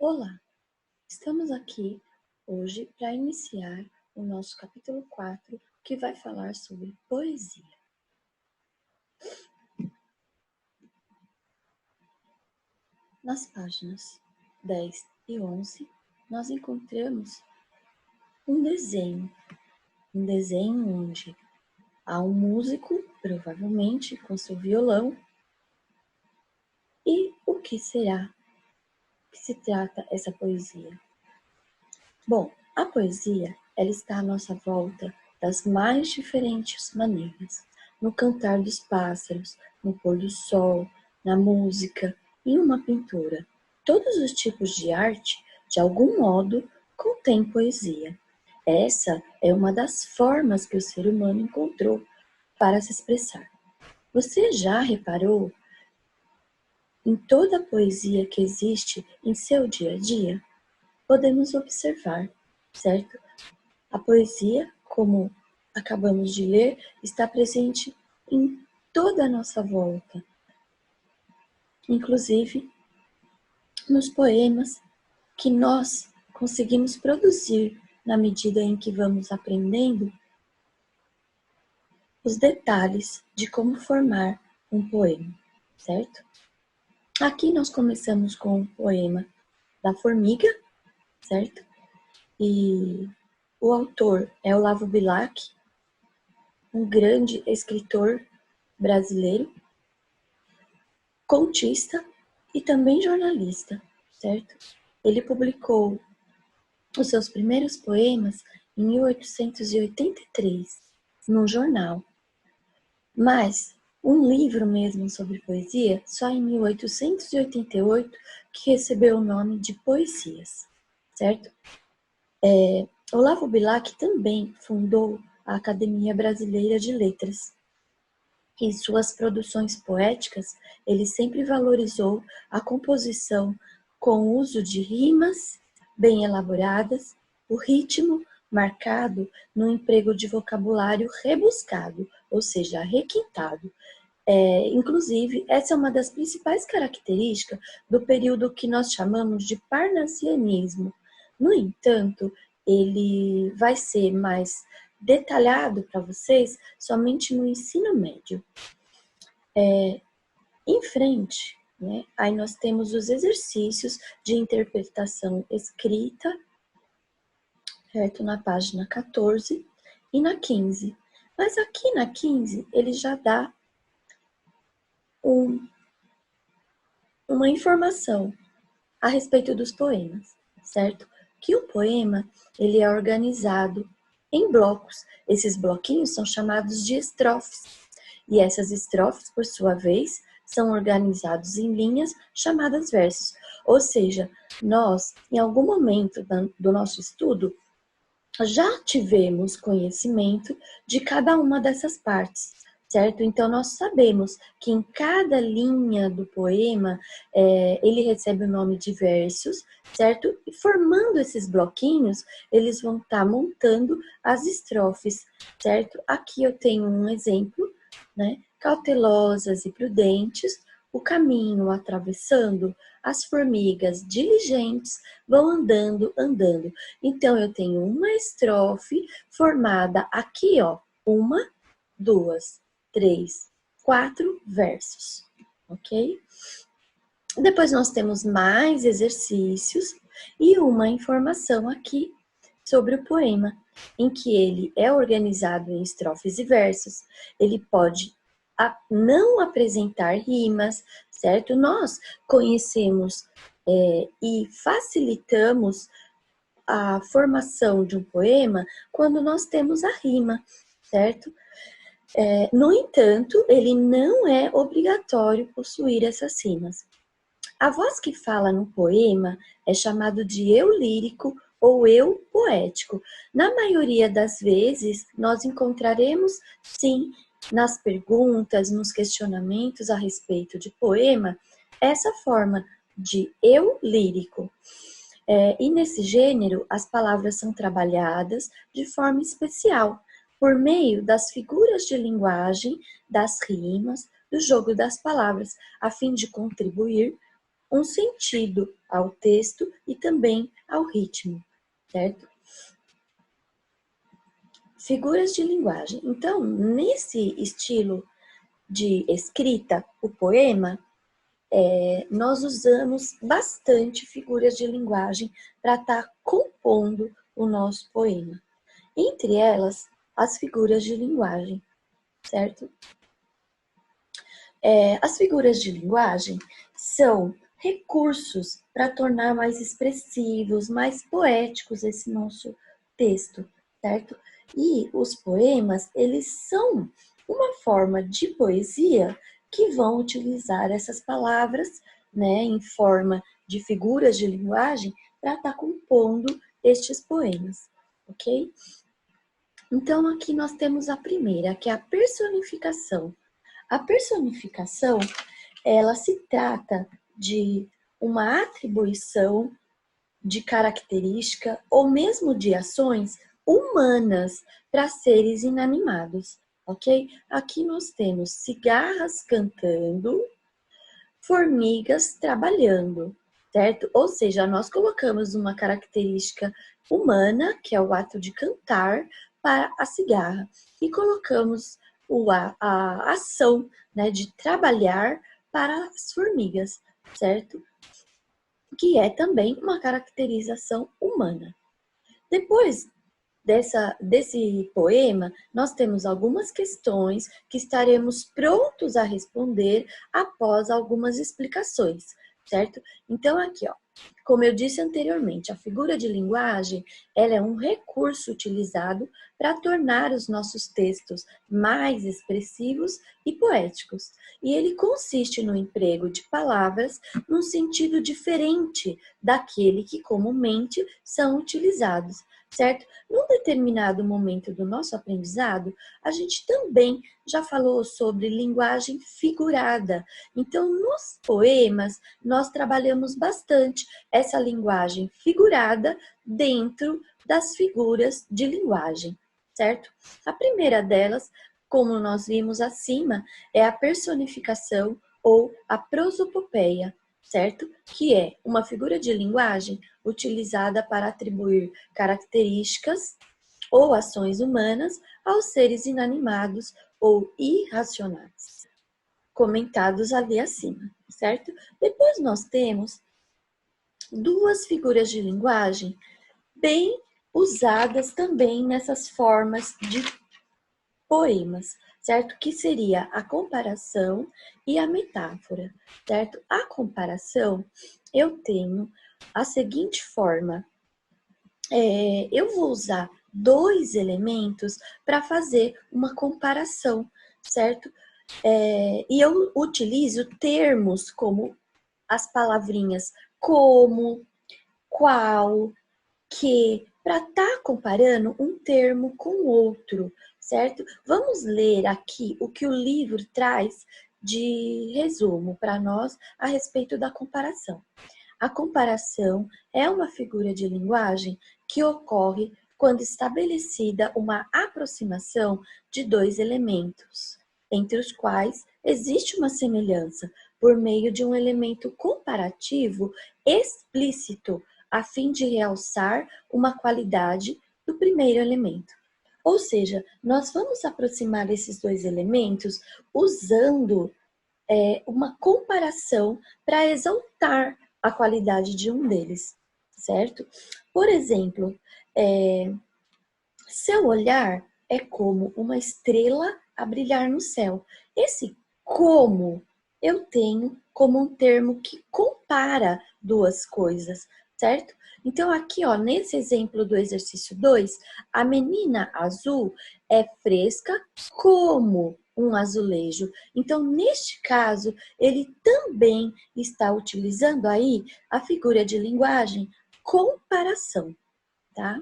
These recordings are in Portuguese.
Olá, estamos aqui hoje para iniciar o nosso capítulo 4, que vai falar sobre poesia. Nas páginas 10 e 11, nós encontramos um desenho onde há um músico, provavelmente com seu violão, e o que será que se trata essa poesia? Bom, a poesia, ela está à nossa volta das mais diferentes maneiras, no cantar dos pássaros, no pôr do sol, na música, em uma pintura. Todos os tipos de arte, de algum modo, contêm poesia. Essa é uma das formas que o ser humano encontrou para se expressar. Você já reparou em toda a poesia que existe em seu dia a dia? Podemos observar, certo? A poesia, como acabamos de ler, está presente em toda a nossa volta, inclusive nos poemas que nós conseguimos produzir na medida em que vamos aprendendo os detalhes de como formar um poema, certo? Aqui nós começamos com o poema da Formiga, certo? E o autor é Olavo Bilac, um grande escritor brasileiro, contista e também jornalista, certo? Ele publicou os seus primeiros poemas em 1883, num jornal. Mas um livro mesmo sobre poesia, só em 1888, que recebeu o nome de Poesias, certo? Olavo Bilac também fundou a Academia Brasileira de Letras. Em suas produções poéticas, ele sempre valorizou a composição com o uso de rimas bem elaboradas, o ritmo marcado no emprego de vocabulário rebuscado, ou seja, requintado. Inclusive, essa é uma das principais características do período que nós chamamos de parnassianismo. No entanto, ele vai ser mais detalhado para vocês somente no ensino médio. Em frente, né, aí nós temos os exercícios de interpretação escrita, certo? Na página 14 e na 15. Mas aqui na 15, ele já dá uma informação a respeito dos poemas, certo? Que o poema, ele é organizado em blocos. Esses bloquinhos são chamados de estrofes. E essas estrofes, por sua vez, são organizados em linhas chamadas versos. Ou seja, nós, em algum momento do nosso estudo, já tivemos conhecimento de cada uma dessas partes, certo? Então, nós sabemos que em cada linha do poema, ele recebe o nome de versos, certo? E formando esses bloquinhos, eles vão estar montando as estrofes, certo? Aqui eu tenho um exemplo, né? Cautelosas e prudentes, o caminho atravessando, as formigas diligentes vão andando, andando. Então, eu tenho uma estrofe formada aqui, ó, 1, 2, 3, 4 versos, ok? Depois nós temos mais exercícios e uma informação aqui sobre o poema, em que ele é organizado em estrofes e versos. Ele pode não apresentar rimas, certo? Nós conhecemos e facilitamos a formação de um poema quando nós temos a rima, certo? No entanto, ele não é obrigatório possuir essas rimas. A voz que fala no poema é chamado de eu lírico ou eu poético. Na maioria das vezes, nós encontraremos, sim, nas perguntas, nos questionamentos a respeito de poema, essa forma de eu lírico. E nesse gênero, as palavras são trabalhadas de forma especial, por meio das figuras de linguagem, das rimas, do jogo das palavras, a fim de contribuir um sentido ao texto e também ao ritmo, certo? Figuras de linguagem. Então, nesse estilo de escrita, o poema, nós usamos bastante figuras de linguagem para estar compondo o nosso poema. Entre elas, as figuras de linguagem, certo? As figuras de linguagem são recursos para tornar mais expressivos, mais poéticos esse nosso texto, certo? E os poemas, eles são uma forma de poesia que vão utilizar essas palavras, né, em forma de figuras de linguagem para estar compondo estes poemas, ok? Então, aqui nós temos a primeira, que é a personificação. A personificação, ela se trata de uma atribuição de característica ou mesmo de ações humanas para seres inanimados, ok? Aqui nós temos cigarras cantando, formigas trabalhando, certo? Ou seja, nós colocamos uma característica humana, que é o ato de cantar, para a cigarra, e colocamos a ação, né, de trabalhar para as formigas, certo? Que é também uma caracterização humana. Depois desse poema, nós temos algumas questões que estaremos prontos a responder após algumas explicações, certo? Então, aqui, ó, como eu disse anteriormente, a figura de linguagem, ela é um recurso utilizado para tornar os nossos textos mais expressivos e poéticos. E ele consiste no emprego de palavras num sentido diferente daquele que comumente são utilizados, certo? Num determinado momento do nosso aprendizado, a gente também já falou sobre linguagem figurada. Então, nos poemas, nós trabalhamos bastante essa linguagem figurada dentro das figuras de linguagem, certo? A primeira delas, como nós vimos acima, é a personificação ou a prosopopeia, certo? Que é uma figura de linguagem utilizada para atribuir características ou ações humanas aos seres inanimados ou irracionais, comentados ali acima, certo? Depois nós temos duas figuras de linguagem bem usadas também nessas formas de poemas, certo? Que seria a comparação e a metáfora, certo? A comparação, eu tenho a seguinte forma. Eu vou usar dois elementos para fazer uma comparação, certo? E eu utilizo termos como as palavrinhas como, qual, que, para estar comparando um termo com outro, certo? Vamos ler aqui o que o livro traz de resumo para nós a respeito da comparação. A comparação é uma figura de linguagem que ocorre quando estabelecida uma aproximação de dois elementos, entre os quais existe uma semelhança, por meio de um elemento comparativo explícito, a fim de realçar uma qualidade do primeiro elemento. Ou seja, nós vamos aproximar esses dois elementos usando uma comparação para exaltar a qualidade de um deles, certo? Por exemplo, seu olhar é como uma estrela a brilhar no céu. Esse como eu tenho como um termo que compara duas coisas, certo? Então, aqui, ó, nesse exemplo do exercício 2, a menina azul é fresca como um azulejo. Então, neste caso, ele também está utilizando aí a figura de linguagem comparação, tá?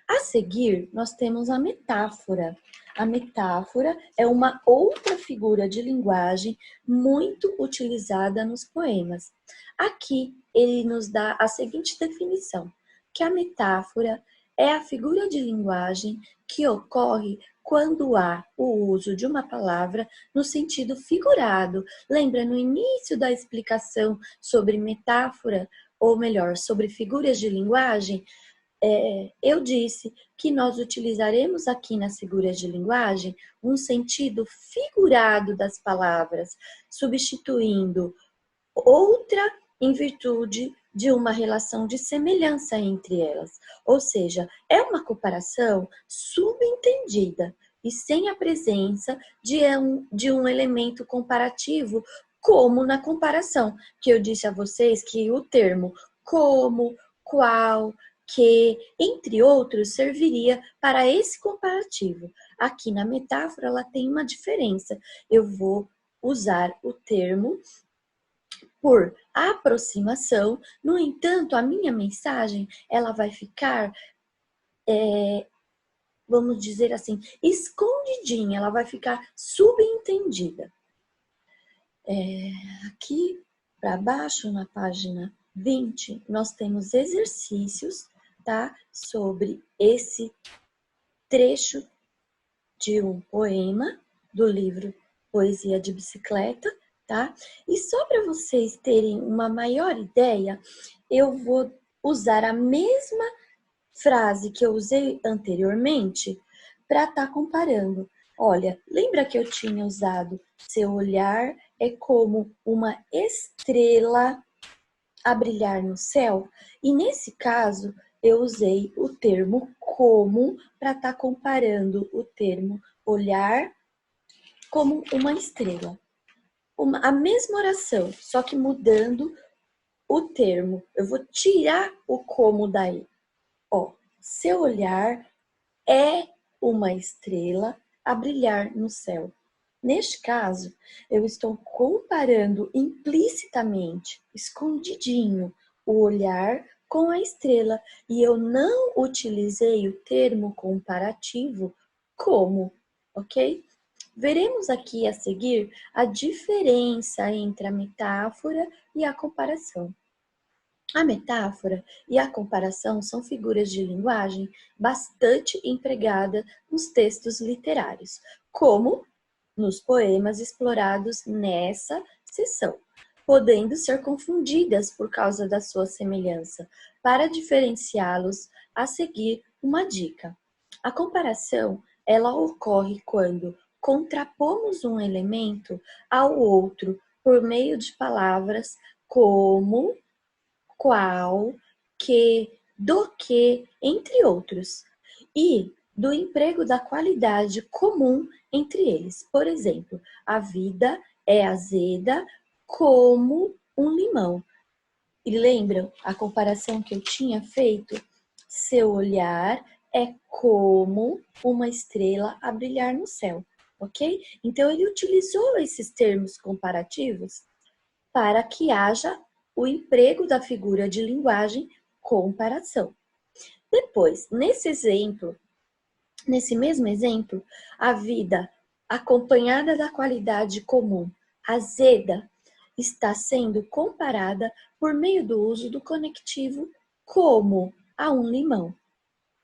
A seguir, nós temos a metáfora. A metáfora é uma outra figura de linguagem muito utilizada nos poemas. Aqui, ele nos dá a seguinte definição, que a metáfora é a figura de linguagem que ocorre quando há o uso de uma palavra no sentido figurado. Lembra, no início da explicação sobre metáfora, ou melhor, sobre figuras de linguagem, eu disse que nós utilizaremos aqui nas figuras de linguagem um sentido figurado das palavras, substituindo outra em virtude de uma relação de semelhança entre elas. Ou seja, é uma comparação subentendida e sem a presença de um elemento comparativo, como na comparação, que eu disse a vocês que o termo como, qual, que, entre outros, serviria para esse comparativo. Aqui na metáfora, ela tem uma diferença. Eu vou usar o termo por aproximação, no entanto, a minha mensagem, ela vai ficar, vamos dizer assim, escondidinha, ela vai ficar subentendida. Aqui para baixo, na página 20, nós temos exercícios, tá? Sobre esse trecho de um poema do livro Poesia de Bicicleta, tá? E só para vocês terem uma maior ideia, eu vou usar a mesma frase que eu usei anteriormente para estar comparando. Olha, lembra que eu tinha usado seu olhar é como uma estrela a brilhar no céu? E nesse caso, eu usei o termo como para estar comparando o termo olhar como uma estrela. A mesma oração, só que mudando o termo. Eu vou tirar o como daí. Ó, seu olhar é uma estrela a brilhar no céu. Neste caso, eu estou comparando implicitamente, escondidinho, o olhar com a estrela e eu não utilizei o termo comparativo como, ok? Veremos aqui a seguir a diferença entre a metáfora e a comparação. A metáfora e a comparação são figuras de linguagem bastante empregadas nos textos literários, como nos poemas explorados nessa seção, podendo ser confundidas por causa da sua semelhança. Para diferenciá-los, a seguir uma dica. A comparação, ela ocorre quando contrapomos um elemento ao outro por meio de palavras como qual, que, do que, entre outros, e do emprego da qualidade comum entre eles. Por exemplo, a vida é azeda como um limão. E lembram a comparação que eu tinha feito? Seu olhar é como uma estrela a brilhar no céu, ok? Então, ele utilizou esses termos comparativos para que haja o emprego da figura de linguagem comparação. Depois, nesse mesmo exemplo, a vida acompanhada da qualidade comum, azeda, está sendo comparada por meio do uso do conectivo como a um limão,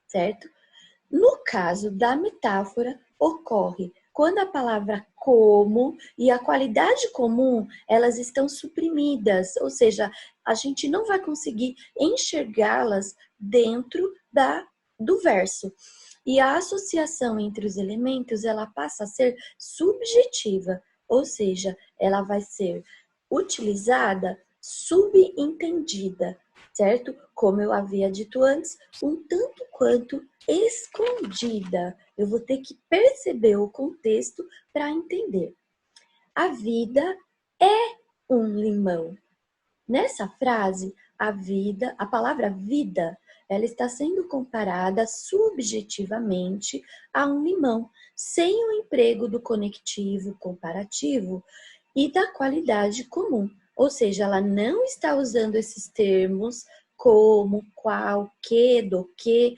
certo? No caso da metáfora, ocorre quando a palavra como e a qualidade comum, elas estão suprimidas, ou seja, a gente não vai conseguir enxergá-las dentro do verso. E a associação entre os elementos, ela passa a ser subjetiva, ou seja, ela vai ser utilizada subentendida, certo? Como eu havia dito antes, um tanto quanto escondida. Eu vou ter que perceber o contexto para entender. A vida é um limão. Nessa frase, a palavra vida, ela está sendo comparada subjetivamente a um limão, sem o emprego do conectivo comparativo e da qualidade comum. Ou seja, ela não está usando esses termos como, qual, que, do que,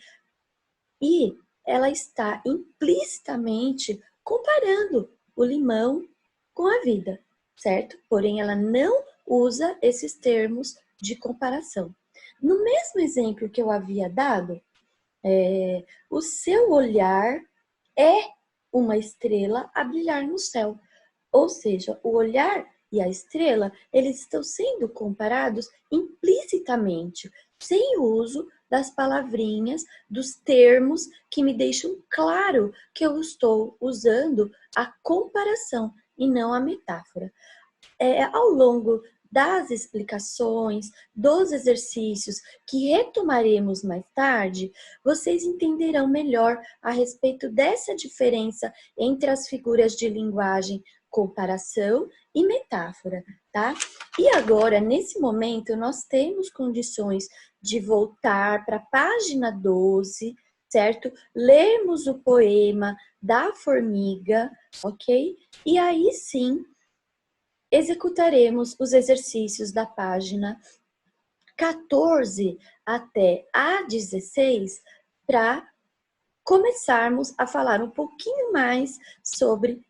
e ela está implicitamente comparando o limão com a vida, certo? Porém, ela não usa esses termos de comparação. No mesmo exemplo que eu havia dado, o seu olhar é uma estrela a brilhar no céu. Ou seja, o olhar e a estrela, eles estão sendo comparados implicitamente, sem o uso das palavrinhas, dos termos que me deixam claro que eu estou usando a comparação e não a metáfora. Ao longo das explicações, dos exercícios que retomaremos mais tarde, vocês entenderão melhor a respeito dessa diferença entre as figuras de linguagem comparação e metáfora, tá? E agora, nesse momento, nós temos condições de voltar para a página 12, certo? Lermos o poema da formiga, ok? E aí sim, executaremos os exercícios da página 14 até a 16 para começarmos a falar um pouquinho mais sobre